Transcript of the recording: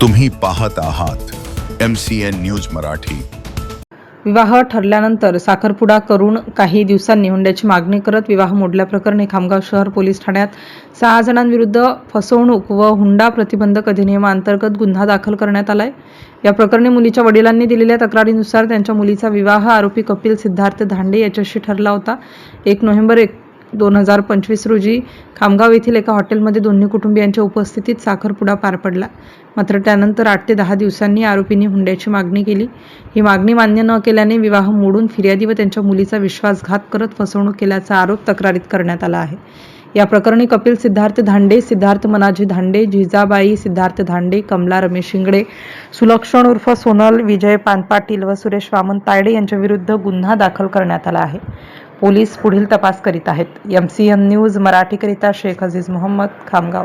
तुम्ही पाहत आहात MCN न्यूज मराठी। विवाह ठरल्यानंतर साखरपुडा करून काही दिवसांनी हुंड्याची मागणी करत विवाह मोडल्याप्रकरणी खामगाव शहर पोलीस ठाण्यात 6 जणांविरुद्ध फसवणूक व हुंडा प्रतिबंधक अधिनियमाअंतर्गत गुन्हा दाखल करण्यात आलाय। या प्रकरणी मुलीच्या वडिलांनी दिलेल्या तक्रारीनुसार त्यांच्या मुलीचा विवाह आरोपी कपिल सिद्धार्थ धांडे याच्याशी ठरला होता। 1 नोव्हेंबर 2025 रोजी खामगाव येथील एका हॉटेलमध्ये दोन्ही कुटुंबियांच्या उपस्थितीत साखरपुडा पार पडला। मात्र त्यानंतर 8 ते 10 दिवसांनी आरोपींनी हुंड्याची मागणी केली। ही मागणी मान्य न केल्याने विवाह मोडून फिर्यादी व त्यांच्या मुलीचा विश्वासघात करत फसवणूक केल्याचा आरोप तक्रारीत करण्यात आला आहे। या प्रकरणी कपिल सिद्धार्थ धांडे, सिद्धार्थ मनाजी धांडे, जिजाबाई सिद्धार्थ धांडे, कमला रमेश शिंगडे, सुलक्षण उर्फ सोनल विजय पानपाटील व सुरेश वामन तायडे यांच्या विरुद्ध गुन्हा दाखल करण्यात आला आहे। पोलीस पुढील तपास करीत आहेत। MCN न्यूज मराठीकरिता शेख अजीज मोहम्मद, खामगाव।